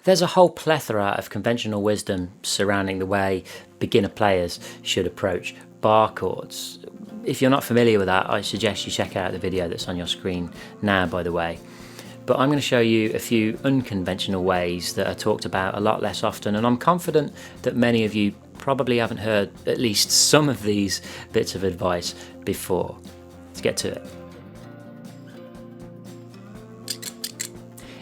There's a whole plethora of conventional wisdom surrounding the way beginner players should approach bar chords. If you're not familiar with that, I suggest you check out the video that's on your screen now, by the way. But I'm going to show you a few unconventional ways that are talked about a lot less often, and I'm confident that many of you probably haven't heard at least some of these bits of advice before. Let's get to it.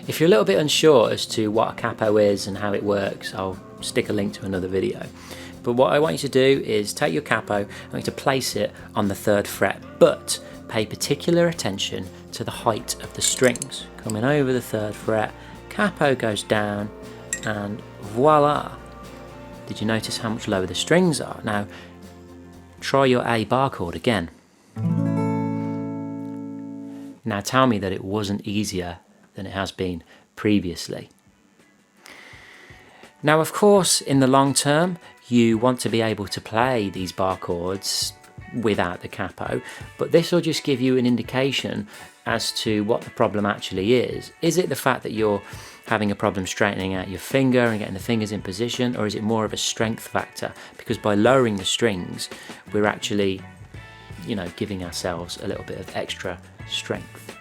If you're a little bit unsure as to what a capo is and how it works, I'll stick a link to another video. But what I want you to do is take your capo, I want you to place it on the 3rd fret, but pay particular attention to the height of the strings. Coming over the 3rd fret, capo goes down, and voila! Did you notice how much lower the strings are? Now, try your A bar chord again. Now tell me that it wasn't easier than it has been previously. Now, of course, in the long term, you want to be able to play these bar chords without the capo, but this will just give you an indication as to what the problem actually is. Is it the fact that you're having a problem straightening out your finger and getting the fingers in position, or is it more of a strength factor? Because by lowering the strings, we're actually, giving ourselves a little bit of extra strength.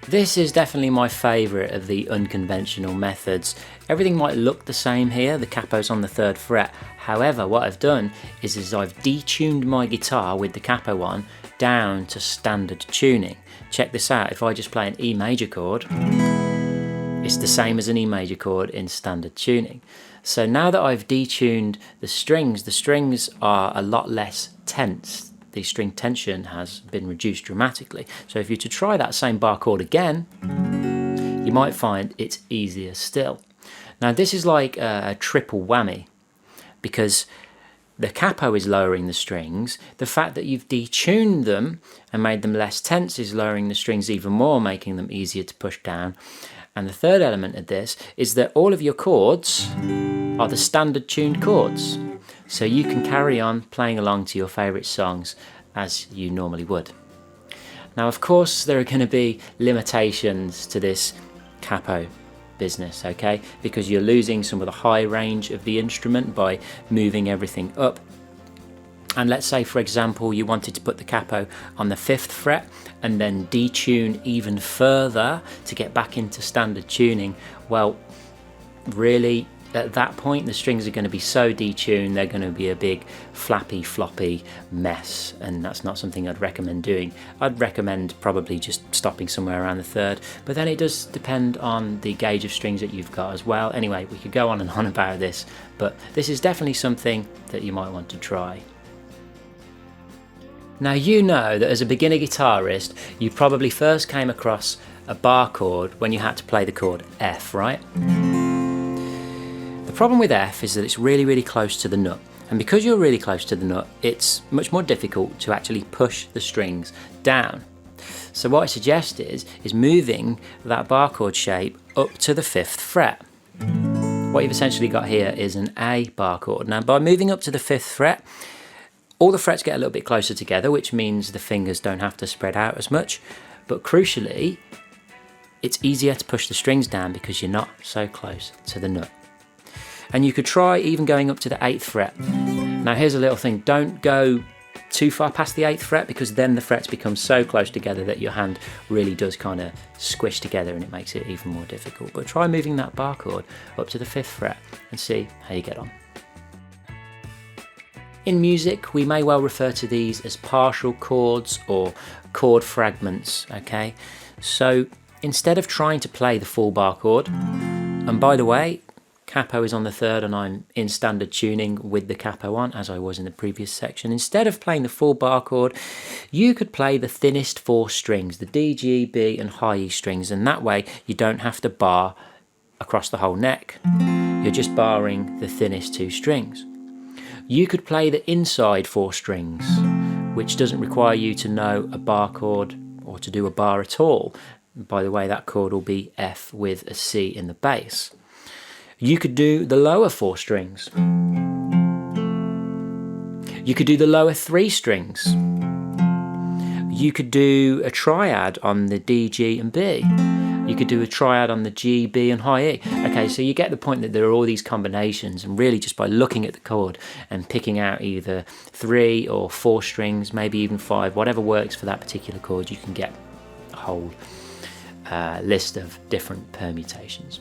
This is definitely my favourite of the unconventional methods. Everything might look the same here, the capo's on the 3rd fret. However, what I've done is I've detuned my guitar with the capo on down to standard tuning. Check this out, if I just play an E major chord, it's the same as an E major chord in standard tuning. So now that I've detuned the strings are a lot less tense. The string tension has been reduced dramatically. So if you're to try that same bar chord again, you might find it's easier still. Now this is like a triple whammy, because the capo is lowering the strings, the fact that you've detuned them and made them less tense is lowering the strings even more, making them easier to push down. And the third element of this is that all of your chords are the standard tuned chords. So you can carry on playing along to your favourite songs as you normally would. Now, of course, there are going to be limitations to this capo business, okay? Because you're losing some of the high range of the instrument by moving everything up. And let's say, for example, you wanted to put the capo on the 5th fret and then detune even further to get back into standard tuning. Well, really, at that point the strings are going to be so detuned, they're going to be a big flappy floppy mess, and that's not something I'd recommend doing. I'd recommend probably just stopping somewhere around the 3rd, but then it does depend on the gauge of strings that you've got as well. Anyway, we could go on and on about this, but this is definitely something that you might want to try. Now, you know that as a beginner guitarist you probably first came across a bar chord when you had to play the chord F, right? The problem with F is that it's really, really close to the nut, and because you're really close to the nut, it's much more difficult to actually push the strings down. So what I suggest is moving that bar chord shape up to the 5th fret. What you've essentially got here is an A bar chord. Now, by moving up to the 5th fret, all the frets get a little bit closer together, which means the fingers don't have to spread out as much, but crucially, it's easier to push the strings down because you're not so close to the nut. And you could try even going up to the 8th fret. Now here's a little thing, don't go too far past the 8th fret, because then the frets become so close together that your hand really does kind of squish together and it makes it even more difficult. But try moving that bar chord up to the 5th fret and see how you get on. In music, we may well refer to these as partial chords or chord fragments, okay? So instead of trying to play the full bar chord, and by the way, capo is on the 3rd and I'm in standard tuning with the capo on, as I was in the previous section. Instead of playing the full bar chord, you could play the thinnest 4 strings, the D, G, B and high E strings, and that way you don't have to bar across the whole neck. You're just barring the thinnest 2 strings. You could play the inside 4 strings, which doesn't require you to know a bar chord or to do a bar at all. By the way, that chord will be F with a C in the bass. You could do the lower 4 strings. You could do the lower 3 strings. You could do a triad on the D, G and B. You could do a triad on the G, B and high E. Okay, so you get the point that there are all these combinations, and really just by looking at the chord and picking out either 3 or 4 strings, maybe even 5, whatever works for that particular chord, you can get a whole list of different permutations.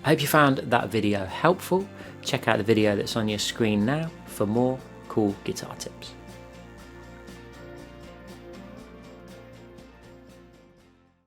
I hope you found that video helpful. Check out the video that's on your screen now for more cool guitar tips.